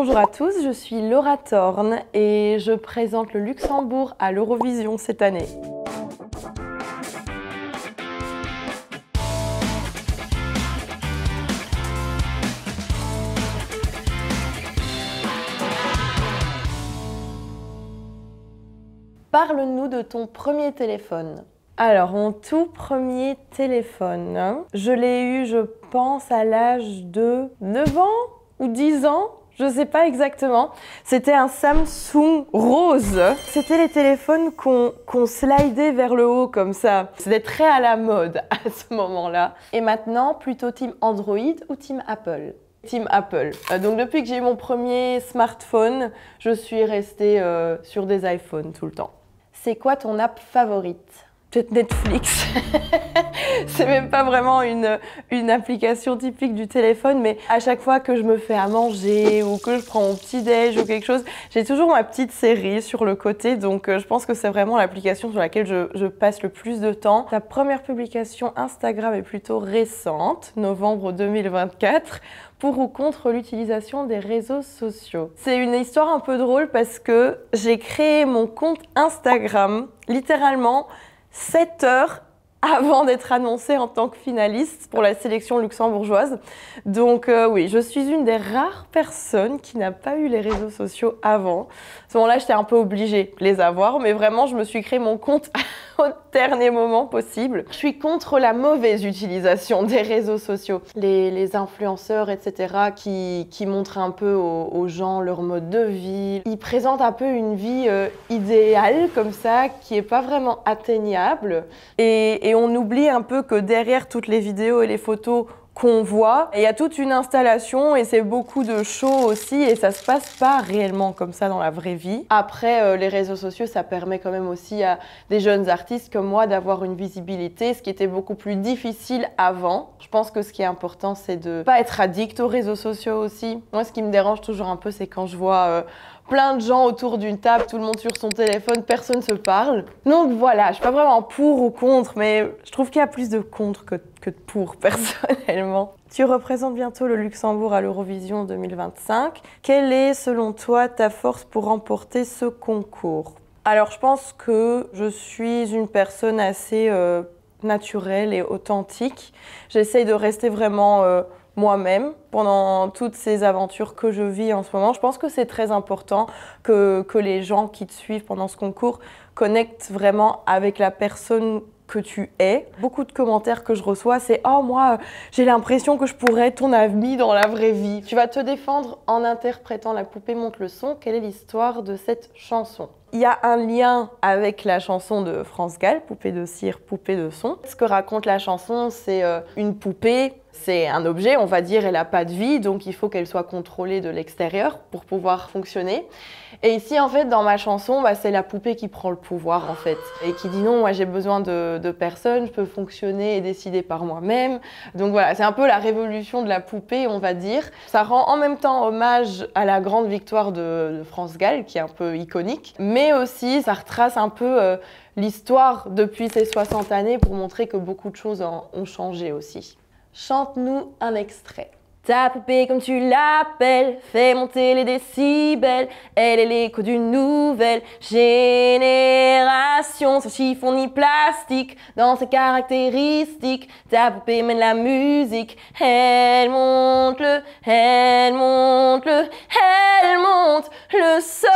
Bonjour à tous, je suis Laura Thorne et je présente le Luxembourg à l'Eurovision cette année. Parle-nous de ton premier téléphone. Alors, mon tout premier téléphone, je l'ai eu, je pense, à l'âge de 9 ans ou 10 ans. Je sais pas exactement. C'était un Samsung rose. C'était les téléphones qu'on slidait vers le haut comme ça. C'était très à la mode à ce moment-là. Et maintenant, plutôt team Android ou team Apple? Team Apple. Donc depuis que j'ai eu mon premier smartphone, je suis restée sur des iPhones tout le temps. C'est quoi ton app favorite? Peut-être Netflix. C'est même pas vraiment une application typique du téléphone, mais à chaque fois que je me fais à manger ou que je prends mon petit déj ou quelque chose, j'ai toujours ma petite série sur le côté, donc je pense que c'est vraiment l'application sur laquelle je passe le plus de temps. Ta première publication Instagram est plutôt récente, novembre 2024. Pour ou contre l'utilisation des réseaux sociaux. C'est une histoire un peu drôle parce que j'ai créé mon compte Instagram littéralement 7 heures avant d'être annoncée en tant que finaliste pour la sélection luxembourgeoise. Donc oui, je suis une des rares personnes qui n'a pas eu les réseaux sociaux avant. À ce moment-là, j'étais un peu obligée de les avoir, mais vraiment, je me suis créé mon compte au dernier moment possible. Je suis contre la mauvaise utilisation des réseaux sociaux. Les influenceurs, etc., qui montrent un peu aux gens leur mode de vie. Ils présentent un peu une vie idéale, comme ça, qui n'est pas vraiment atteignable. Et on oublie un peu que derrière toutes les vidéos et les photos qu'on voit, il y a toute une installation et c'est beaucoup de show aussi et ça se passe pas réellement comme ça dans la vraie vie. Après, les réseaux sociaux, ça permet quand même aussi à des jeunes artistes comme moi d'avoir une visibilité, ce qui était beaucoup plus difficile avant. Je pense que ce qui est important, c'est de pas être addict aux réseaux sociaux aussi. Moi, ce qui me dérange toujours un peu, c'est quand je vois plein de gens autour d'une table, tout le monde sur son téléphone, personne se parle. Donc voilà, je suis pas vraiment pour ou contre, mais je trouve qu'il y a plus de contre que de pour, personnellement. Tu représentes bientôt le Luxembourg à l'Eurovision 2025. Quelle est, selon toi, ta force pour remporter ce concours? Alors, je pense que je suis une personne assez naturelle et authentique. J'essaye de rester vraiment moi-même pendant toutes ces aventures que je vis en ce moment. Je pense que c'est très important que les gens qui te suivent pendant ce concours connectent vraiment avec la personne que tu es. Beaucoup de commentaires que je reçois, c'est « Oh, moi, j'ai l'impression que je pourrais être ton ami dans la vraie vie. » Tu vas te défendre en interprétant La poupée monte le son. Quelle est l'histoire de cette chanson? Il y a un lien avec la chanson de France Gall, Poupée de cire, poupée de son. Ce que raconte la chanson, c'est une poupée, c'est un objet, on va dire, elle n'a pas de vie, donc il faut qu'elle soit contrôlée de l'extérieur pour pouvoir fonctionner. Et ici, en fait, dans ma chanson, c'est la poupée qui prend le pouvoir, en fait, et qui dit non, moi j'ai besoin de personne, je peux fonctionner et décider par moi-même. Donc voilà, c'est un peu la révolution de la poupée, on va dire. Ça rend en même temps hommage à la grande victoire de France Gall, qui est un peu iconique, mais aussi ça retrace un peu l'histoire depuis ces 60 années pour montrer que beaucoup de choses ont changé aussi. Chante-nous un extrait. Ta poupée, comme tu l'appelles, fait monter les décibels. Elle est l'écho d'une nouvelle génération, sans chiffon ni plastique, dans ses caractéristiques. Ta poupée mène la musique, elle monte le, elle monte le, elle monte le son.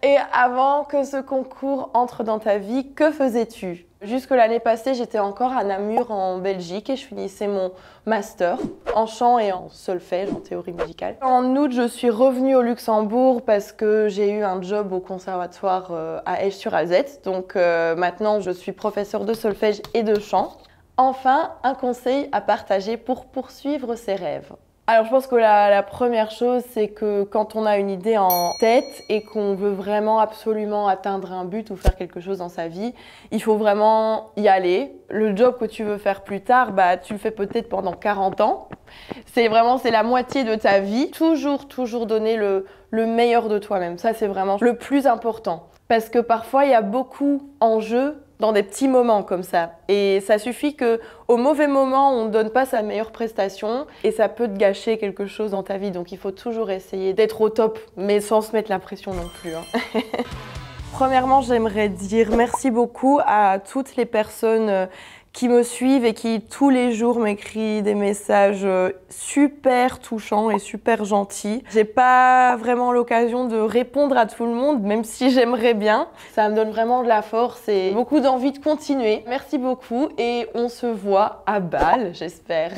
Et avant que ce concours entre dans ta vie, que faisais-tu? Jusque l'année passée, j'étais encore à Namur en Belgique et je finissais mon master en chant et en solfège, en théorie musicale. En août, je suis revenue au Luxembourg parce que j'ai eu un job au conservatoire à Esch-sur-Alzette. Donc maintenant, je suis professeure de solfège et de chant. Enfin, un conseil à partager pour poursuivre ses rêves. Alors je pense que la première chose, c'est que quand on a une idée en tête et qu'on veut vraiment absolument atteindre un but ou faire quelque chose dans sa vie, il faut vraiment y aller. Le job que tu veux faire plus tard, tu le fais peut-être pendant 40 ans. C'est la moitié de ta vie. Toujours donner le meilleur de toi-même. Ça, c'est vraiment le plus important. Parce que parfois, il y a beaucoup en jeu. dans des petits moments comme ça. Et ça suffit qu'au mauvais moment, on ne donne pas sa meilleure prestation et ça peut te gâcher quelque chose dans ta vie. Donc il faut toujours essayer d'être au top, mais sans se mettre la pression non plus, hein. Premièrement, j'aimerais dire merci beaucoup à toutes les personnes qui me suivent et qui tous les jours m'écrivent des messages super touchants et super gentils. J'ai pas vraiment l'occasion de répondre à tout le monde, même si j'aimerais bien. Ça me donne vraiment de la force et beaucoup d'envie de continuer. Merci beaucoup et on se voit à Bâle, j'espère.